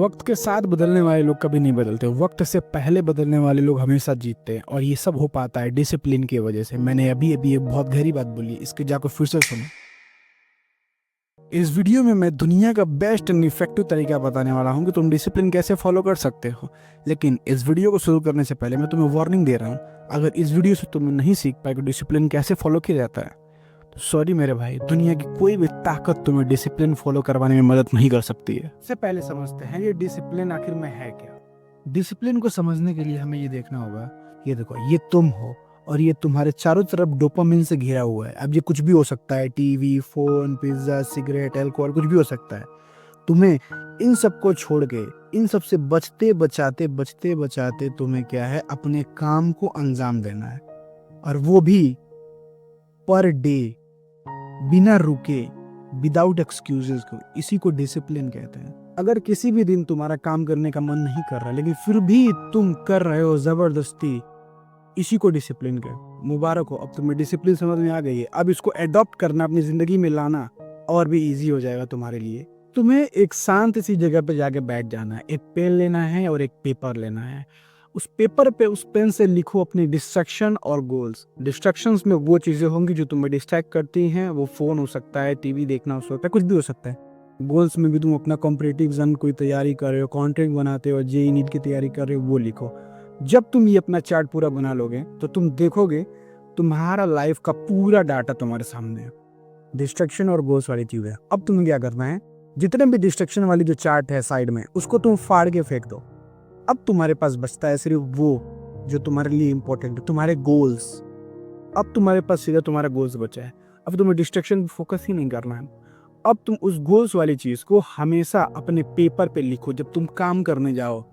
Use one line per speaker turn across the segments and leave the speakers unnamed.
वक्त के साथ बदलने वाले लोग कभी नहीं बदलते। वक्त से पहले बदलने वाले लोग हमेशा जीतते हैं और ये सब हो पाता है डिसिप्लिन की वजह से। मैंने अभी अभी एक बहुत गहरी बात बोली, इसके जाकर फिर से सुनो। इस वीडियो में मैं दुनिया का बेस्ट एंड इफेक्टिव तरीका बताने वाला हूँ कि तुम डिसिप्लिन कैसे फॉलो कर सकते हो। लेकिन इस वीडियो को शुरू करने से पहले मैं तुम्हें वार्निंग दे रहा हूँ, अगर इस वीडियो से तुम नहीं सीख पाए कि डिसिप्लिन कैसे फॉलो किया जाता है तो सॉरी मेरे भाई, दुनिया की कोई भी ताकत तुम्हें डिसिप्लिन फॉलो करवाने में मदद नहीं कर सकती है। इससे पहले समझते हैं ये डिसिप्लिन आखिर में है क्या। डिसिप्लिन को समझने के लिए हमें ये देखना होगा, ये देखो, ये तुम हो और ये तुम्हारे चारों तरफ डोपामिन से घिरा हुआ है। अब ये कुछ भी हो सकता है, TV, phone, pizza, cigarette, alcohol, कुछ भी हो सकता है। तुम्हें इन सब को छोड़ के, इन सब से बचते बचाते तुम्हें क्या है, अपने काम को अंजाम देना है, और वो भी पर डे, बिना रुके, विदाउट एक्सक्यूजेस को। इसी को डिसिप्लिन कहते हैं। अगर किसी भी दिन तुम्हारा काम करने का मन नहीं कर रहा लेकिन फिर भी तुम कर रहे हो जबरदस्ती, इसी को डिसिप्लिन कहते। मुबारक हो, अब तुम्हें डिसिप्लिन समझ में आ गई है। अब इसको एडॉप्ट करना, अपनी जिंदगी में लाना और भी इजी हो जाएगा तुम्हारे लिए। तुम्हें एक शांत सी जगह पे जाके बैठ जाना है, एक पेन लेना है और एक पेपर लेना है। उस पेपर पे, उस पेन से लिखो अपनी डिस्ट्रैक्शन और गोल्स। डिस्ट्रैक्शंस में वो चीजें होंगी जो तुम्हें डिस्ट्रैक्ट करती हैं, वो फोन हो सकता है, टीवी देखना हो सकता है, कुछ भी हो सकता है। गोल्स में भी तुम अपना कॉम्पिटिटिव एग्जाम कोई तैयारी कर रहे हो, कंटेंट बनाते हो, जेईई नीट की तैयारी कर रहे हो, वो लिखो। जब तुम ये अपना चार्ट पूरा बना लोगे तो तुम देखोगे तुम्हारा लाइफ का पूरा डाटा तुम्हारे सामने है। डिस्ट्रैक्शन और गोल्स वाली चीज है। अब तुम्हें क्या करना है, जितने भी डिस्ट्रैक्शन वाली जो चार्ट है साइड में, उसको तुम फाड़ के फेंक दो। अब तुम्हारे पास बचता है सिर्फ वो जो तुम्हारे लिए इंपॉर्टेंट है, तुम्हारे गोल्स। अब तुम्हारे पास सीधा तुम्हारा गोल्स बचा है। अब तुम्हें डिस्ट्रैक्शन पे फोकस ही नहीं करना है। अब तुम उस गोल्स वाली चीज को हमेशा अपने पेपर पे लिखो जब तुम काम करने जाओ,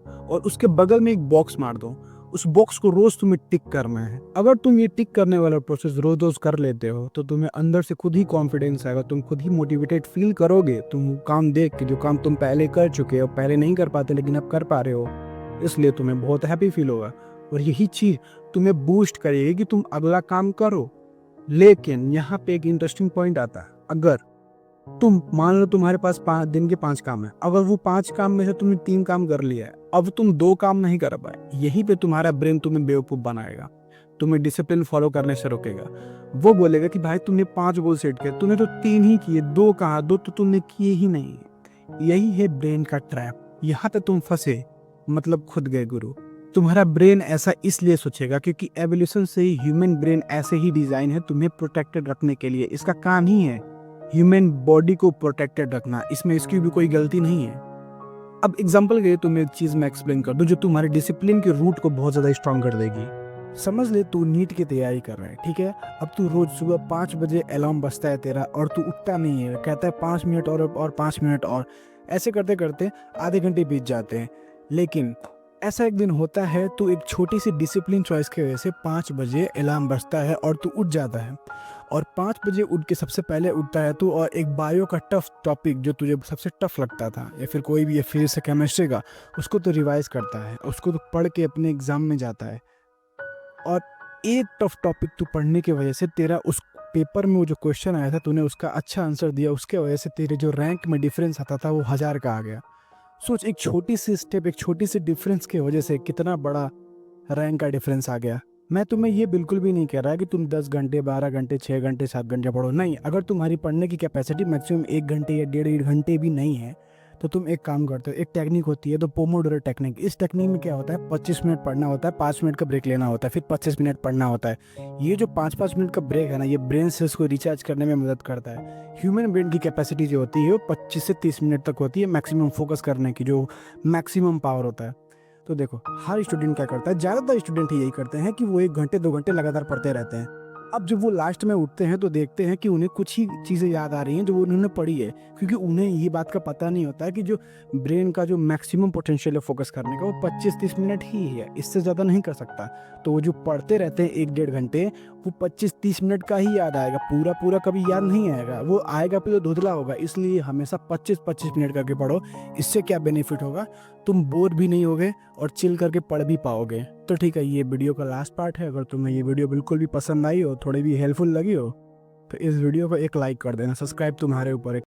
और उसके बगल में एक बॉक्स मार दो। उस बॉक्स को रोज तुम्हें टिक करना है। अगर तुम ये टिक करने वाला प्रोसेस रोज रोज कर लेते हो तो तुम्हें अंदर से खुद ही कॉन्फिडेंस आएगा, तुम खुद ही मोटिवेटेड फील करोगे। तुम काम देख के, जो काम तुम पहले कर चुके हो, पहले नहीं कर पाते लेकिन अब कर पा रहे हो, इसलिए तुम्हें बहुत हैप्पी फील होगा। और यही चीज तुम्हें बूस्ट करेगी कि तुम अगला काम करो। लेकिन यहाँ पे एक इंटरेस्टिंग पॉइंट आता है। अगर तुम मान लो तुम्हारे पास 5 दिन के 5 काम है, अगर वो 5 काम में से तुमने 3 काम कर लिया है, अब तुम 2 काम नहीं कर पाए, यहीं पे तुम्हारा ब्रेन तुम्हें बेवकूफ बनाएगा, तुम्हें डिसिप्लिन फॉलो करने से रोकेगा। वो बोलेगा कि भाई तुमने 5 गोल सेट किए, तूने तो 3 ही किए, 2 कहाँ, 2 तो तुमने किए ही नहीं। यही है ब्रेन का ट्रैप। यहाँ पे तुम फंसे, मतलब खुद गए गुरु। तुम्हारा ब्रेन ऐसा इसलिए सोचेगा क्योंकि एवोल्यूशन से ही ह्यूमन ब्रेन ऐसे ही डिजाइन है, तुम्हें प्रोटेक्टेड रखने के लिए। इसका काम ही है ह्यूमन बॉडी को प्रोटेक्टेड रखना, इसमें इसकी भी कोई गलती नहीं है। अब एग्जांपल के लिए तुम्हें एक चीज मैं एक्सप्लेन कर दूं जो तुम्हारे डिसिप्लिन के रूट को बहुत ज्यादा स्ट्रांग कर देगी। समझ ले तू नीट की तैयारी कर रहा है, ठीक है। अब तू रोज सुबह 5 बजे अलार्म बजता है तेरा और तू उठता नहीं है, कहता है 5 मिनट और 5 मिनट और, ऐसे करते करते आधे घंटे बीत जाते हैं। लेकिन ऐसा एक दिन होता है, तू एक छोटी सी डिसिप्लिन चॉइस की वजह से 5 बजे अलार्म बजता है और तू उठ जाता है। और 5 बजे उठ के सबसे पहले उठता है तू, और एक बायो का टफ टॉपिक जो तुझे सबसे टफ लगता था, या फिर कोई भी फिजिक्स या केमिस्ट्री का, उसको तो रिवाइज करता है, उसको तो पढ़ के अपने एग्जाम में जाता है। और एक टफ टॉपिक तू पढ़ने की वजह से तेरा उस पेपर में वो जो क्वेश्चन आया था, तूने उसका अच्छा आंसर दिया, उसके वजह से तेरे जो रैंक में डिफरेंस आता था वो 1000 का आ गया। सोच, एक छोटी सी स्टेप, एक छोटी सी डिफरेंस की वजह से कितना बड़ा रैंक का डिफरेंस आ गया। मैं तुम्हें ये बिल्कुल भी नहीं कह रहा कि तुम 10 घंटे, 12 घंटे, 6 घंटे, 7 घंटे पढ़ो, नहीं। अगर तुम्हारी पढ़ने की कैपेसिटी मैक्सिमम 1 घंटे या 1.5 घंटे भी नहीं है तो तुम एक काम करते हो। एक टेक्निक होती है तो पोमोडोरो टेक्निक। इस टेक्निक में क्या होता है, 25 मिनट पढ़ना होता है, 5 मिनट का ब्रेक लेना होता है, फिर 25 मिनट पढ़ना होता है। ये जो 5-5 मिनट का ब्रेक है ना, ये ब्रेन सेल्स को रिचार्ज करने में मदद करता है। ह्यूमन ब्रेन की कैपेसिटी जो होती है वो 25 से 30 मिनट तक होती है, मैक्सिमम फोकस करने की, जो मैक्सिमम पावर होता है। तो देखो, हर स्टूडेंट क्या करता है, ज़्यादातर स्टूडेंट ही यही करते हैं कि वो 1 घंटे 2 घंटे लगातार पढ़ते रहते हैं। अब जब वो लास्ट में उठते हैं तो देखते हैं कि उन्हें कुछ ही चीज़ें याद आ रही हैं जो उन्होंने पढ़ी है, क्योंकि उन्हें ये बात का पता नहीं होता है कि जो ब्रेन का जो मैक्सिमम पोटेंशियल है फोकस करने का, वो 25-30 मिनट ही है, इससे ज़्यादा नहीं कर सकता। तो वो जो पढ़ते रहते हैं 1-1.5 घंटे, वो 25-30 मिनट का ही याद आएगा, पूरा पूरा कभी याद नहीं आएगा। वो आएगा भी तो धुंधला होगा। इसलिए हमेशा 25-25 मिनट करके पढ़ो। इससे क्या बेनिफिट होगा, तुम बोर भी नहीं होगे और चिल करके पढ़ भी पाओगे। तो ठीक है, ये वीडियो का लास्ट पार्ट है। अगर तुम्हें ये वीडियो बिल्कुल भी पसंद आई हो, थोड़ी भी हेल्पफुल लगी हो, तो इस वीडियो को एक लाइक कर देना। सब्सक्राइब तुम्हारे ऊपर है।